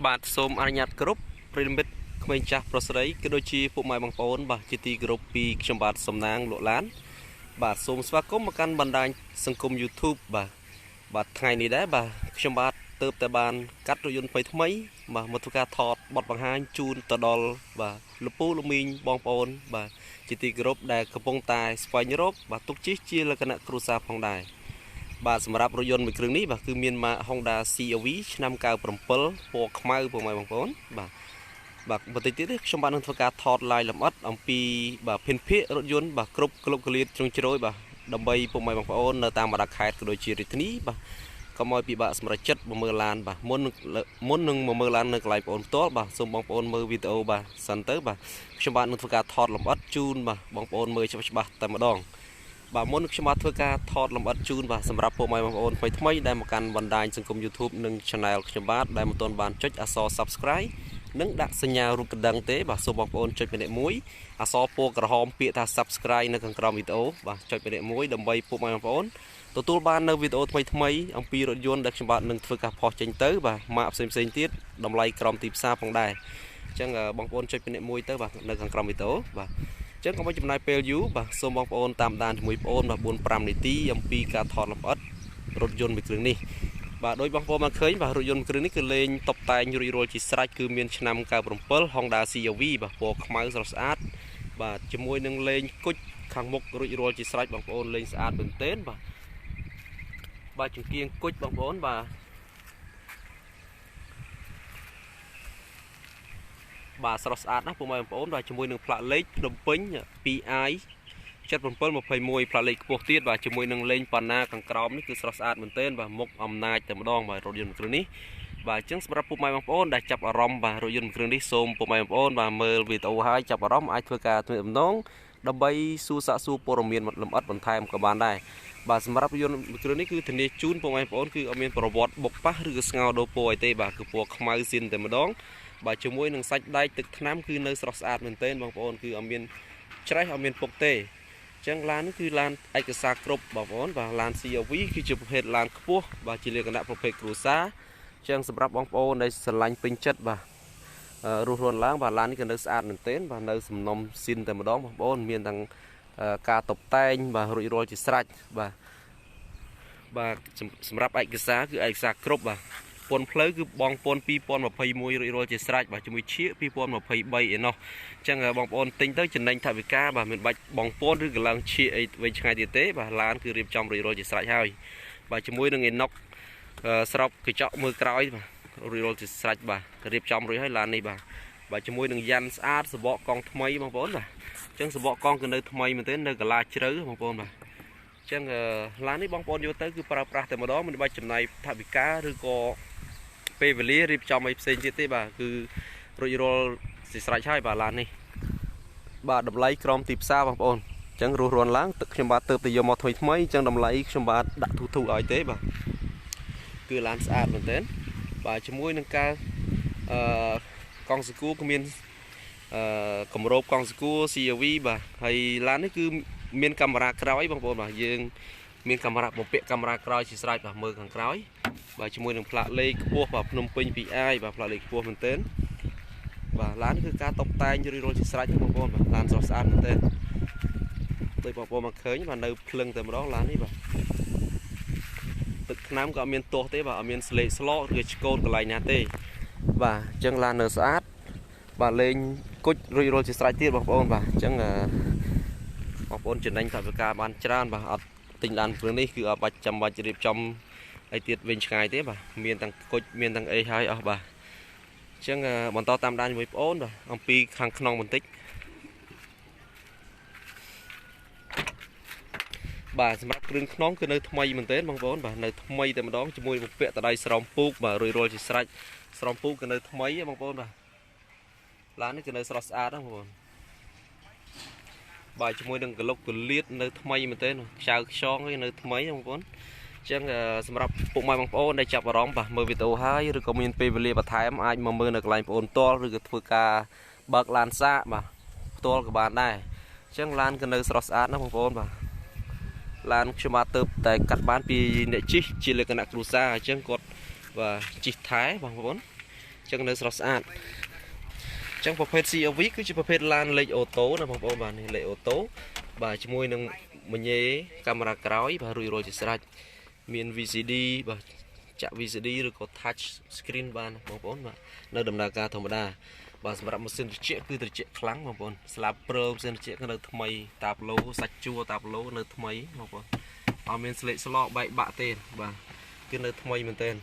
បាទសូមអនុញ្ញាតគ្រប់ប្រិមិត្តក្មេងចាស់ប្រុសស្រីក៏ដូចជាពុកម៉ែបងប្អូនបាទជាទីគោរពពីខ្ញុំបាទសំណាងលោកឡានបាទសូមស្វាគមន៍មកកាន់បណ្ដាញសង្គម YouTube បាទថ្ងៃនេះដែរបាទខ្ញុំបាទទើបតែបានកាត់រថយន្តថ្មីបាទមកធ្វើការថតបទបង្ហាញជូនទៅដល់បាទលពូលមីងបងប្អូនបាទជាទីគោរពដែលកំពុងតែស្វែងរកបាទទុកជិះជាលក្ខណៈគ្រួសារផងដែរបាទសម្រាប់រថយន្តមួយគ្រឿងនេះបាទគឺមានម៉ាក Honda CRV ឆ្នាំ97ពណ៌ខ្មៅពុកម៉ែបងប្អូនបាទបន្តិចទៀតនេះខ្ញុំបាទនឹងធ្វើការថត live លម្អិតអំពីបាទភិនភាគរថយន្តបាទគ្រប់ក្លុបកលៀតជ្រុងជ្រោយបាទដើម្បីពុកម៉ែបងប្អូននៅតាមបណ្ដាខេត្តក៏ដូចជារាជធានីបាទកុំឲ្យពិបាកសម្រាប់ចិត្តមកមើលឡានបាទមុននឹងមកមើលឡាននៅកន្លែងបងប្អូនផ្ទាល់បាទសូមបងប្អូនមើលវីដេអូបាទសិនទៅបាទខ្ញុំបាទនឹងធ្វើការថតលម្អិតជូនបាទបងប្អូនមើលច្បាស់តែម្ដងបាទមុនខ្ញុំបាទធ្វើការថតលម្អិតជូនបាទសម្រាប់ពុកម៉ែបងប្អូនថ្មីដែលមកកាន់បណ្ដាញសង្គម YouTube និង Channel ខ្ញុំបាទដែលមិនទាន់បានចុចអក្សរ Subscribe និងដាក់សញ្ញារូបកណ្ដឹងទេបាទសូមបងប្អូនចុចម្នាក់មួយអក្សរពណ៌ក្រហមពាក្យថា Subscribe នៅខាងក្រោមវីដេអូបាទចុចម្នាក់មួយដើម្បីពុកម៉ែបងប្អូនទទួលបាននៅវីដេអូថ្មីអំពីរថយន្តដែលខ្ញុំបាទនឹងធ្វើការផុសចេញទៅបាទម៉ាកផ្សេងទៀតតម្លៃក្រោមទីផ្សារផងដែរអញ្ចឹងបងប្អូនចុចម្នាក់មួយទៅបាទនៅខាងក្រោមវីដេអូបាទអញ្ចឹងកុំឲ្យចំណាយពេលយូរបាទសូមបងប្អូនតាមដានជាមួយបងប្អូនបាទ 4-5 នាទីអំពីការថតលម្អិតរថយន្តមួយគ្រឿងនេះបាទដោយបងប្អូនបានឃើញបាទរថយន្តមួយគ្រឿងនេះគឺលេងតុបតែងរួចរាល់ជាស្រេចគឺមានឆ្នាំ97 Honda CRV បាទពណ៌ខ្មៅស្រស់ស្អាតបាទជាមួយនឹងលេងគុជខាងមុខរួចរាល់ជាស្រេចបងប្អូនលេងស្អាតមែនទែនបាទចង្គៀងគុជបងប្អូនបាទស្រស់ស្អាតណាស់ពុកម៉ែបងប្អូនបាទជាមួយនឹងផ្លាកលេខភ្នំពេញ 2i 7721ផ្លាកលេខខ្ពស់ទៀតបាទជាមួយនឹងលេងប៉ាណាខាងក្រោមនេះគឺស្រស់ស្អាតមែនទែនបាទមុខអំណាចតែម្ដងបាទរថយន្តគ្រឿងនេះបាទអញ្ចឹងសម្រាប់ពុកម៉ែបងប្អូនដែលចាប់អារម្មណ៍បាទរថយន្តគ្រឿងនេះសូមពុកម៉ែបងប្អូនបាទមើលវីដេអូហើយចាប់អារម្មណ៍អាចធ្វើការទំនាក់ទំនងដើម្បីសួរសាកសួរព័ត៌មានលម្អិតបន្ថែមក៏បានដែរបាទសម្រាប់រថយន្តគ្រឿងនេះគឺធានាជូនពុកម៉ែបងប្អូនគឺអត់មានប្រវត្តិបុកប៉ះឬក៏ស្ងោរដូរពណ៌អីទេបាទគឺពណ៌ខ្មៅស៊ីនតែម្ដងបាទជាមួយនឹងសាច់ដែកទឹកថ្នាំគឺនៅស្រស់ស្អាតមែនទែនបងប្អូនគឺអត់មានច្រេះអត់មានពុកទេអញ្ចឹងឡាននេះគឺឡានឯកសារគ្រប់បងប្អូនបាទឡាន CRV គឺជាប្រភេទឡានខ្ពស់បាទជាលក្ខណៈប្រភេទគ្រួសារអញ្ចឹងសម្រាប់បងប្អូនដែលស្រឡាញ់ពេញចិត្តបាទរស់រានឡើងបាទឡាននេះក៏នៅស្អាតមែនទែនបាទនៅសំណុំស៊ីនតែម្ដងបងប្អូនមានទាំងការតុបតែងបាទរួចរាល់ជាស្រេចបាទសម្រាប់ឯកសារគឺឯកសារគ្រប់បាទពន្ធផ្លូវគឺបងពន្ធ2021រួចរាល់ជាស្រេចបាទជាមួយឈៀក2023ឯណោះអញ្ចឹងបងប្អូនទិញទៅចំណេញថវិកាបាទមិនបាច់បងពន្ធឬកឡើងឈៀកអីវិញឆ្ងាយទៀតទេបាទឡានគឺរៀបចំរួចរាល់ជាស្រេចហើយបាទជាមួយនឹងឯណុកស្របកញ្ចក់មើលក្រោយបាទរួចរាល់ជាស្រេចបាទរៀបចំរួចហើយឡាននេះបាទជាមួយនឹងយ៉ាន់ស្អាតសបកកង់ថ្មីបងប្អូនបាទអញ្ចឹងសបកកង់គឺនៅថ្មីមែនទេនៅកន្លាជ្រៅបងប្អូនបាទអញ្ចឹងឡាននេះបងប្អូនយកទៅគឺប្រើប្រាស់តែម្ដងមិនបាច់ចំណាយថវិកាឬក៏ពេលវេលារៀបចំឲ្យផ្សេងទៀតទេបាទគឺរួចរាល់ជាស្រេចហើយបាទឡាននេះបាទតម្លៃក្រោមទីផ្សារបងប្អូនអញ្ចឹងរស់រានឡើងទឹកខ្ញុំបាទទៅយកមកថ្មីអញ្ចឹងតម្លៃខ្ញុំបាទដាក់ធូរឲ្យទេបាទគឺឡានស្អាតមែនទែនបាទជាមួយនឹងការកង់សកួរក៏មានគម្របកង់សកួរ CRV បាទហើយឡាននេះគឺមានកាមេរ៉ាក្រោយបងប្អូនបាទយើងមានកាមេរ៉ាបំពាក់កាមេរ៉ាក្រោយជាស្រេចបាទមើលខាងក្រោយបាទជាមួយនឹងផ្លាកលេខខ្ពស់បាទភ្នំពេញ 2i បាទផ្លាកលេខខ្ពស់មែនទែនបាទឡានគឺការតុបតែងរួចរាល់ជាស្រេចបងប្អូនបាទឡានស្រស់ស្អាតមែនទែនដោយបងប្អូនមកឃើញបាទនៅភ្លឹងតែម្ដងឡាននេះបាទទឹកថ្នាំក៏អត់មានទាស់ទេបាទអត់មានស្លេកស្លោកឬឆ្កូតកន្លែងណាទេបាទអញ្ចឹងឡាននៅស្អាតបាទលេងគុជរួចរាល់ជាស្រេចទៀតបងប្អូនបាទអញ្ចឹងបងប្អូនចំណេញថវិកាបានច្រើនបាទអត់ទិញឡានគ្រឿងនេះគឺអត់បាច់ចាំបាច់រៀបចំអីទៀតវិញឆ្ងាយទេបាទមានទាំងគុជមានទាំងអីហើយអស់បាទអញ្ចឹងបន្តតាមដានជាមួយបងប្អូនបាទអំពីខាងក្នុងបន្តិចបាទសម្រាប់គ្រឿងក្នុងគឺនៅថ្មីមែនទែនបងប្អូនបាទនៅថ្មីតែម្ដងជាមួយបំពាក់តដៃស្រោមពូកបាទរួចរាល់ជាស្រេចស្រោមពូកក៏នៅថ្មីបងប្អូនបាទឡាននេះគឺនៅស្រស់ស្អាតណាបងប្អូនបាទជាមួយនឹងកលុកកលៀតនៅថ្មីមែនទែនខ្ចៅខ្យងឯនៅថ្មីបងប្អូនអញ្ចឹងសម្រាប់ពុកម៉ែបងប្អូនដែលចាប់អារម្មណ៍បាទមើលវីដេអូហើយឬក៏មានពេលវេលាបន្ថែមអាចមកមើលនៅកន្លែងបងប្អូនផ្ទាល់ឬក៏ធ្វើការបើកឡានសាកបាទផ្ទាល់ក៏បានដែរអញ្ចឹងឡានក៏នៅស្រស់ស្អាតណាបងប្អូនបាទឡានខ្ញុំបាទទៅតែកាត់បានពីអ្នកជិះជាលក្ខណៈគ្រួសារអញ្ចឹងគាត់បាទជិះថែបងប្អូនអ ចឹងនៅស្រស់ស្អាតចឹងប្រភេទ CRV គឺជាប្រភេទឡានលេខអូតូណាបងប្អូនបាទនេះលេខអូតូបាទជាមួយនឹងមញេកាមេរ៉ាក្រោយបាទរួចជាស្រេចមាន VCD បាទចាក់ VCD ឬក៏ touch screen បានបងប្អូនបាទនៅដំណើរការធម្មតាបាទសម្រាប់ម៉ាស៊ីនត្រជាក់គឺត្រជាក់ខ្លាំងបងប្អូនស្លាបព្រើម៉ាស៊ីនត្រជាក់នៅថ្មីតាប់ឡូសាច់ជួរតាប់ឡូនៅថ្មីបងប្អូនអត់មានស្លេកស្លោកបែកបាក់ទេបាទគឺនៅថ្មីមែនទែន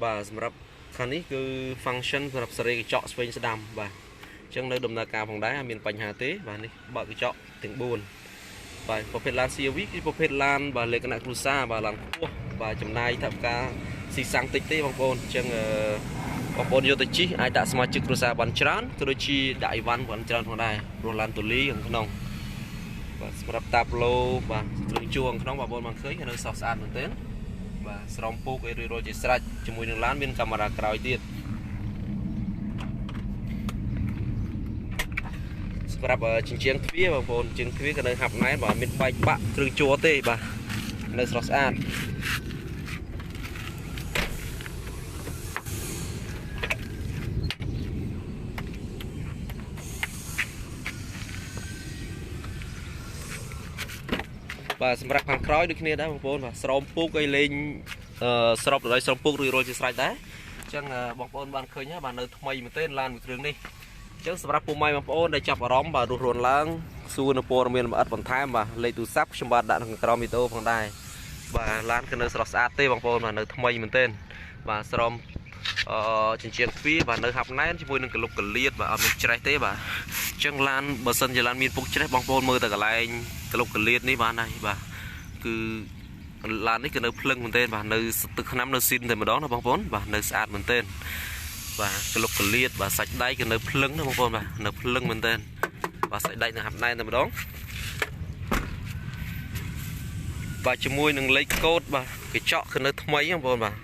បាទសម្រាប់ខាងនេះគឺ function សម្រាប់សេរីកញ្ចក់ស្វែងស្ដាំបាទអញ្ចឹងនៅដំណើរការផងដែរអត់មានបញ្ហាទេបាទនេះបើកកញ្ចក់ទាំង4បាទប្រភេទឡាន CRV គឺប្រភេទឡានបាទលក្ខណៈគ្រួសារបាទឡានខ្ពស់បាទចំណាយថវិកាស៊ីសាំងតិចទេបងប្អូនអញ្ចឹងបងប្អូនយកទៅជិះអាចដាក់សមាជិកគ្រួសារបានច្រើនក៏ដូចជាដាក់អីវ៉ាន់បានច្រើនផងដែរព្រោះឡានទូលីខាងក្នុងបាទសម្រាប់តាប់ឡូបាទគ្រឿងជួងខាងក្នុងបងប្អូនបានឃើញនៅសស្អាតមែនទែនបាទស្រោមពូកឲ្យរួចជាស្រេចជាមួយនឹងឡានមានកាមេរ៉ាក្រោយទៀតសម្រាប់ជញ្ជាំងទ្វារបងប្អូនជញ្ជាំងទ្វារក៏នៅហាប់ណែនបាទមានបែកបាក់គ្រឿងជួទេបាទនៅស្រស់ស្អាតបាទសម្រាប់ខាងក្រោយដូចគ្នាដែរបងប្អូនបាទស្រោមពូកឲ្យលេងស្របដល់ស្រោមពូករួចជាស្រេចដែរអញ្ចឹងបងប្អូនបានឃើញបាទនៅថ្មីមែនទែនឡានមួយគ្រឿងនេះអញ្ចឹងសម្រាប់ពុកម៉ែបងប្អូនដែលចាប់អារម្មណ៍បាទរស់រានឡើងសួរនៅព័ត៌មានលម្អិតបន្ថែមបាទលេខទូរស័ព្ទខ្ញុំបាទដាក់នៅខាងក្រោមវីដេអូផងដែរបាទឡានគឺនៅស្រស់ស្អាតទេបងប្អូនបាទនៅថ្មីមែនទែនបាទស្រោមជញ្ជាំងទ្វារបាទនៅហាប់ណែនជាមួយនឹងកលុបកលៀតបាទអត់មានច្រេះទេបាទអញ្ចឹងឡានបើសិនជាឡានមានពុកច្រេះបងប្អូនមើលតែកន្លែងកលុបកលៀតនេះបានហើយបាទគឺឡាននេះគឺនៅភ្លឹងមែនទែនបាទនៅទឹកថ្នាំនៅស៊ីនតែម្ដងណាបងប្អូនបាទនៅស្អាតមែនទែនបាទកលុបកលៀតបាទសាច់ដៃគឺនៅភ្លឹងណាបងប្អូនបាទនៅភ្លឹងមែនទែនបាទសាច់ដៃនៅហាប់ណែនតែម្ដងបាទជាមួយនឹងលេខកូដបាទកញ្ចក់គឺនៅថ្មីបងប្អូនបាទ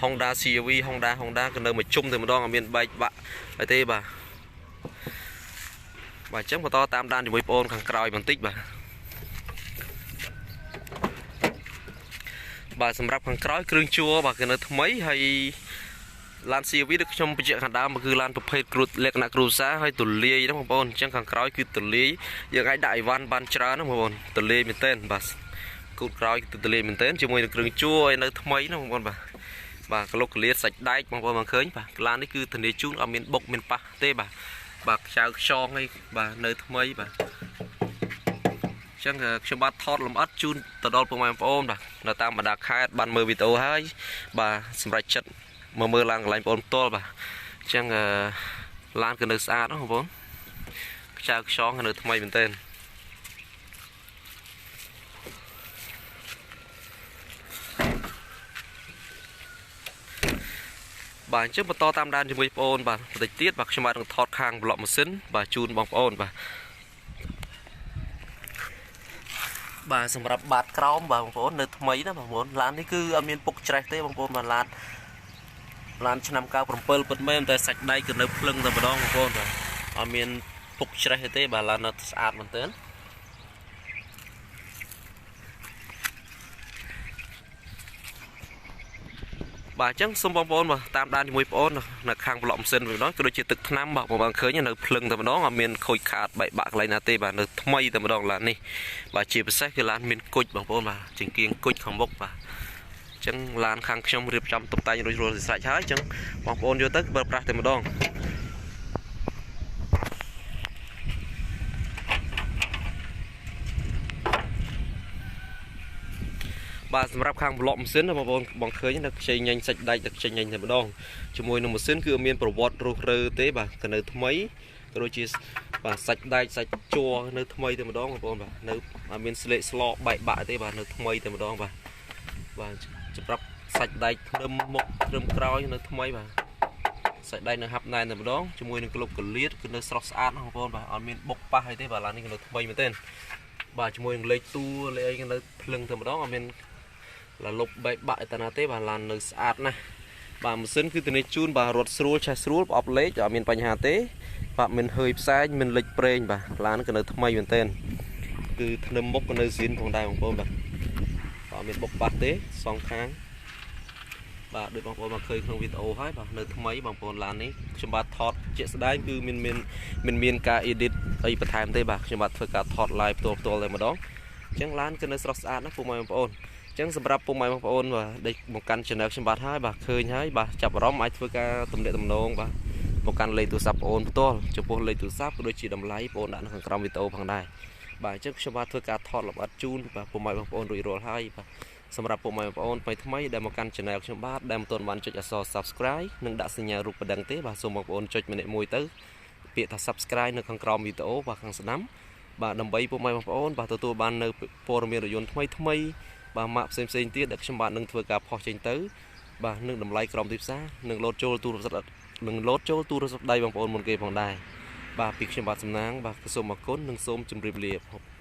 Honda CRV Honda គឺនៅមួយជុំតែម្ដងអត់មានបែកបាក់អីទេបាទបាទអញ្ចឹងបន្តតាមដានជាមួយបងប្អូនខាងក្រោយបន្តិចបាទសម្រាប់ខាងក្រោយគ្រឿងជួរបាទគឺនៅថ្មីហើយឡាន CRV ដូចខ្ញុំបញ្ជាក់ខាងដើមគឺឡានប្រភេទលក្ខណៈគ្រួសារហើយទូលាយណាបងប្អូនអញ្ចឹងខាងក្រោយគឺទូលាយយើងអាចដាក់អីវ៉ាន់បានច្រើនណាបងប្អូនទូលាយមែនទែនបាទគូតក្រោយគឺទូលាយមែនទែនជាមួយនឹងគ្រឿងជួរឲ្យនៅថ្មីណាបងប្អូនបាទកលុកកលៀតសាច់ដែកបងប្អូនបានឃើញបាទឡាននេះគឺធានាជូនអត់មានបុកមានប៉ះទេបាទខ្ចៅខ្យងអីបាទនៅថ្មីបាទអញ្ចឹងខ្ញុំបាទថតលម្អិតជូនទៅដល់ពុកម៉ែបងប្អូនបាទនៅតាមបណ្ដាខេត្តបានមើលវីដេអូហើយបាទសម្រាប់ចិត្តមកមើលឡានកន្លែងបងប្អូនផ្ទាល់បាទអញ្ចឹងឡានគឺនៅស្អាតណាបងប្អូនខ្ចៅខ្យងនៅថ្មីមែនទែនបាទអញ្ចឹងបន្តតាមដានជាមួយបងប្អូនបាទបន្តិចទៀតបាទខ្ញុំបាទនឹងថតខាងប្លុកម៉ាស៊ីនបាទជូនបងប្អូនបាទសម្រាប់បាតក្រោមបាទបងប្អូននៅថ្មីណាបងប្អូនឡាននេះគឺអត់មានពុកច្រេះទេបងប្អូនបាទឡានឆ្នាំ97ពិតមែនតែសាច់ដៃគឺនៅភ្លឹងតែម្ដងបងប្អូនបាទអត់មានពុកច្រេះទេបាទឡាននៅស្អាតមែនទែនបាទអញ្ចឹងសូមបងប្អូនបាទតាមដានជាមួយបងប្អូននៅខាងប្លុកម៉ាស៊ីនវិញម្ដងក៏ដូចជាទឹកថ្នាំបាទបងប្អូនឃើញនៅភ្លឹងតែម្ដងអត់មានខូចខាតបែកបាក់កន្លែងណាទេបាទនៅថ្មីតែម្ដងឡាននេះបាទជាពិសេសគឺឡានមានគុជបងប្អូនបាទជាងគៀងគុជខាងមុខបាទអញ្ចឹងឡានខាងខ្ញុំរៀបចំតុបតែងរួចរាល់ស្រេចហើយអញ្ចឹងបងប្អូនយកទៅប្រើប្រាស់តែម្ដងបាទសម្រាប់ខាងប្លុកម៉ាស៊ីនបងប្អូនបងឃើញនៅខ្ចីញ៉ាញ់សាច់ដែកទឹកខ្ចីញ៉ាញ់តែម្ដងជាមួយនឹងម៉ាស៊ីនគឺមានប្រវត្តិរុះរើទេបាទក៏នៅថ្មីក៏ដូចជាបាទសាច់ដែកសាច់ជួរនៅថ្មីតែម្ដងបងប្អូនបាទនៅអត់មានស្លេកស្លោកបែកបាក់ទេបាទនៅថ្មីតែម្ដងបាទសម្រាប់សាច់ដែកភ្លឹមមុខភ្លឹមក្រោយនៅថ្មីបាទសាច់ដែកនៅហាប់ណែនតែម្ដងជាមួយនឹងក្លុបកលៀតគឺនៅស្រស់ស្អាតបងប្អូនបាទអត់មានបុកប៉ះអីទេបាទឡាននេះគឺនៅថ្មីមែនទែនបាទជាមួយនឹងលេខតួលេខអីគឺនៅភ្លឹងតែម្ដងអត់មានលុបបែកបាក់ឯតាណាទេបាទឡាននៅស្អាតណាស់បាទម៉ាស៊ីនគឺធានាជូនបាទរត់ស្រួលឆេះស្រួលប្រអប់លេខអត់មានបញ្ហាទេបាទមិនhơiផ្សែងមិនលេចប្រេងបាទឡានគឺនៅថ្មីមែនទែនគឺធ្នឹមមុខក៏នៅស៊ីនផងដែរបងប្អូនបាទអត់មានបុកប៉ះទេសងខាង បាទដូចបងប្អូនមកឃើញក្នុងវីដេអូហើយបាទនៅថ្មីបងប្អូនឡាននេះខ្ញុំបាទថតជាក់ស្ដែងគឺមានការ edit អីបន្ថែមទេបាទខ្ញុំបាទធ្វើការថត live ផ្ទាល់តែម្ដងអញ្ចឹងឡានគឺនៅស្រស់ស្អាតណាស់ពុកម៉ែបងប្អូនអញ្ចឹងសម្រាប់ពុកម៉ែបងប្អូនបាទដែលមកកាន់ channel ខ្ញុំបាទហើយបាទឃើញហើយបាទចាប់អារម្មណ៍អាចធ្វើការទំនាក់ទំនងបាទមកកាន់លេខទូរស័ព្ទបងប្អូនផ្ទាល់ចំពោះលេខទូរស័ព្ទក៏ដូចជាតម្លៃបងប្អូនដាក់នៅខាងក្រោមវីដេអូផងដែរបាទអញ្ចឹងខ្ញុំបាទធ្វើការថតលម្អិតជូនបាទពុកម៉ែបងប្អូនរួចរាល់ហើយបាទសម្រាប់ពុកម៉ែបងប្អូនថ្មីដែលមកកាន់ channel ខ្ញុំបាទដែលមិនទាន់បានចុចអក្សរ subscribe និងដាក់សញ្ញារូបបណ្ដឹងទេបាទសូមបងប្អូនចុចម្នាក់មួយទៅពាក្យថា subscribe នៅខាងក្រោមវីដេអូបាទខាងស្ដាំបាទដើម្បីពុកម៉ែបងប្អូនបាទទទួលបាននៅព័ត៌មានរយន្តថ្មីបាទម៉ាកផ្សេងទៀតដែលខ្ញុំបាទនឹងធ្វើការផុសចេញទៅបាទនឹងតម្លៃក្រោមទីផ្សារនឹងលោតចូលទូរស័ព្ទដៃបងប្អូនមុនគេផងដែរបាទពីខ្ញុំបាទសំណាងបាទសូមអរគុណនិងសូមជម្រាបលា